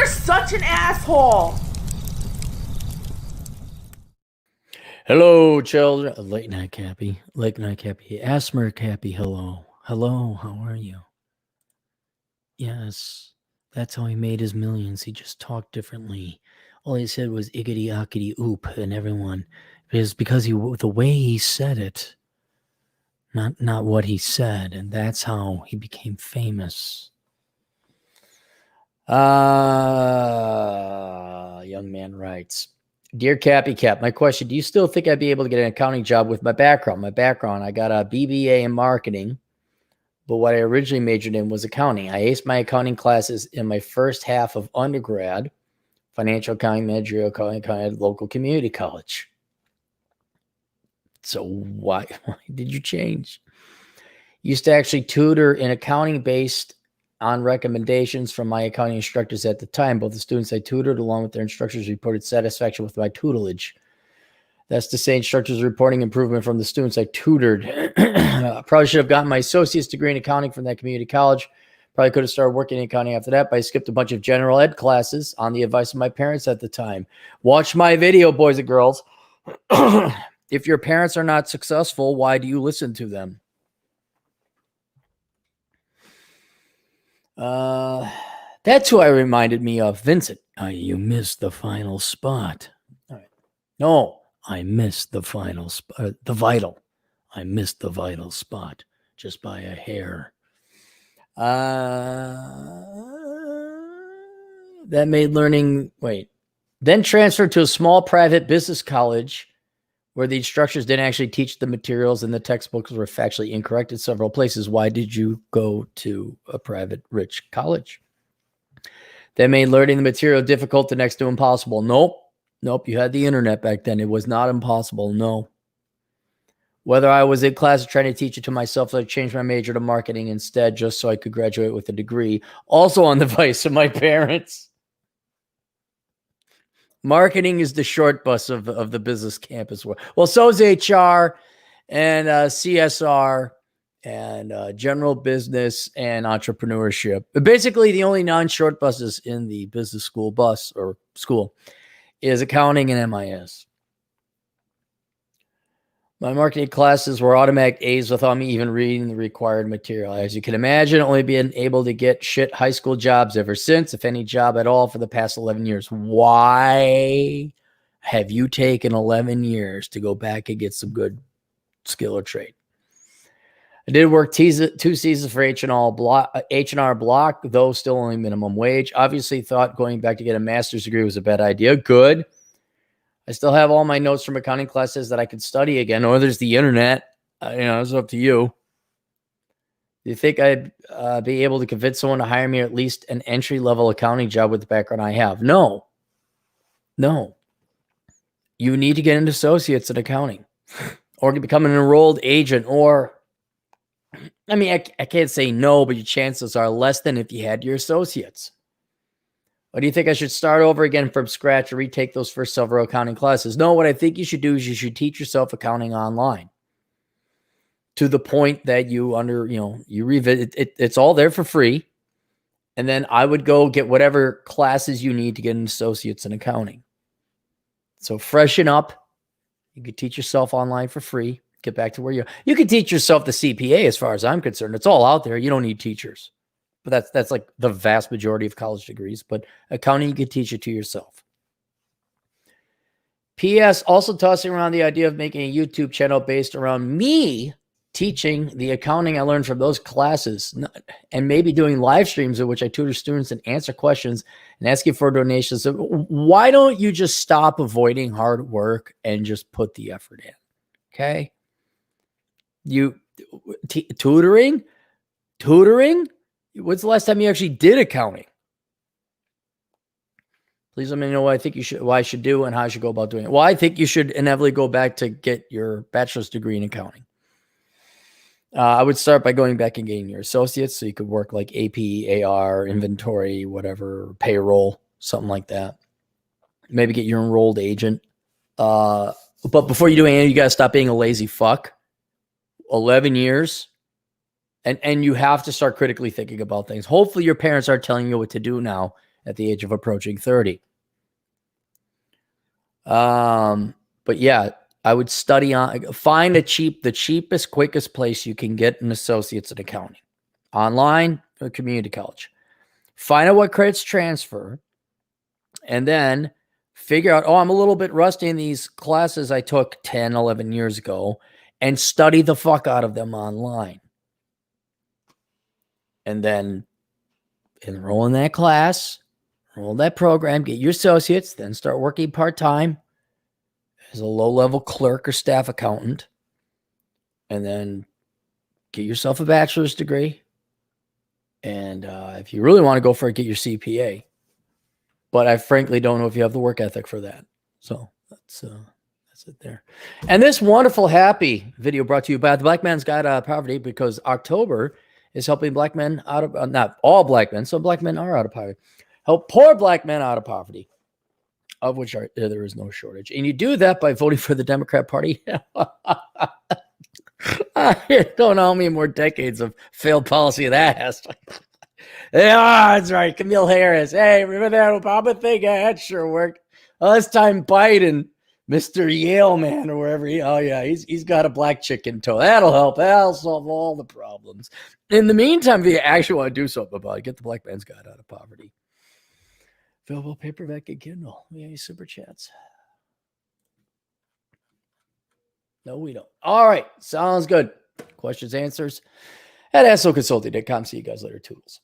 You're such an asshole. Hello, children. Late night Cappy. Late night Cappy. Asthma Cappy. Hello. Hello. How are you? Yes. That's how he made his millions. He just talked differently. All he said was iggity ockity oop, and everyone. It was because the way he said it, not what he said, and that's how he became famous. Young man writes, Dear Cappy Cap, my question, do you still think I'd be able to get an accounting job with my background? I got a BBA in marketing, but what I originally majored in was accounting. I aced my accounting classes in my first half of undergrad, financial accounting, managerial accounting at local community college. So why did you change? Used to actually tutor in accounting based on recommendations from my accounting instructors at the time. Both the students I tutored along with their instructors reported satisfaction with my tutelage. That's to say, instructors reporting improvement from the students I tutored. Probably should have gotten my associate's degree in accounting from that community college. Probably could have started working in accounting after that, but I skipped a bunch of general ed classes on the advice of my parents at the time. Watch my video, boys and girls. If your parents are not successful, why do you listen to them? That's who I reminded me of. Vincent, you missed the final spot. All right. No, I missed the final spot. The vital. I missed the vital spot just by a hair. That made learning, then transferred to a small private business college where the instructors didn't actually teach the materials and the textbooks were factually incorrect in several places. Why did you go to a private rich college? That made learning the material difficult to next to impossible. Nope. You had the internet back then. It was not impossible. No. Whether I was in class or trying to teach it to myself, I changed my major to marketing instead just so I could graduate with a degree. Also on the advice of my parents. Marketing is the short bus of the business campus world. Well, so is HR and CSR and general business and entrepreneurship. But basically, the only non-short buses in the business school bus or school is accounting and MIS. My marketing classes were automatic A's without me even reading the required material. As you can imagine, only been able to get shit high school jobs ever since, if any job at all, for the past 11 years. Why have you taken 11 years to go back and get some good skill or trade? I did work 2 seasons for H&R Block, though still only minimum wage. Obviously thought going back to get a master's degree was a bad idea. Good. I still have all my notes from accounting classes that I could study again, or there's the internet. It's up to you. Do you think I'd be able to convince someone to hire me, or at least an entry-level accounting job with the background I have? No. You need to get an associate's in accounting or to become an enrolled agent, or, I can't say no, but your chances are less than if you had your associates. Or do you think I should start over again from scratch or retake those first several accounting classes? No, what I think you should do is you should teach yourself accounting online to the point that you revisit it. It's all there for free. And then I would go get whatever classes you need to get an associate's in accounting. So freshen up. You could teach yourself online for free. Get back to where you can teach yourself the CPA as far as I'm concerned. It's all out there. You don't need teachers. But that's like the vast majority of college degrees. But accounting, you can teach it to yourself. P.S. Also tossing around the idea of making a YouTube channel based around me teaching the accounting I learned from those classes, and maybe doing live streams in which I tutor students and answer questions and asking for donations. So why don't you just stop avoiding hard work and just put the effort in? Okay. Tutoring? When's the last time you actually did accounting? Please let me know what I should do and how I should go about doing it. Well, I think you should inevitably go back to get your bachelor's degree in accounting. I would start by going back and getting your associates so you could work like AP, AR, inventory, whatever, payroll, something like that. Maybe get your enrolled agent. But before you do anything, you got to stop being a lazy fuck. 11 years. And you have to start critically thinking about things. Hopefully your parents aren't telling you what to do now at the age of approaching 30. But yeah, I would study on, find the cheapest, quickest place you can get an associate's in accounting, online or community college. Find out what credits transfer, and then figure out, oh, I'm a little bit rusty in these classes I took 10, 11 years ago, and study the fuck out of them online. And then enroll in that class, enroll in that program, get your associates, then start working part-time as a low-level clerk or staff accountant, and then get yourself a bachelor's degree. And if you really want to go for it, get your CPA. But I frankly don't know if you have the work ethic for that. So that's it there. And this wonderful, happy video brought to you by the Black Man's Guide Out of Poverty, because October is helping black men out of, not all black men, some black men are out of poverty, help poor black men out of poverty, of which there is no shortage. And you do that by voting for the Democrat Party. I don't know how many more decades of failed policy that has. Yeah, that's right. Camille Harris. Hey, remember that Obama thing? Yeah, that sure worked. Oh, this time Biden, Mr. Yale man, or wherever he's got a black chick in tow. That'll help. That'll solve all the problems. In the meantime, if you actually want to do something about it, get the Black Man's Guide Out of Poverty. Available paperback and Kindle. Yeah, super chats. No, we don't. All right. Sounds good. Questions, answers at AstroConsulting.com. See you guys later. Toodles.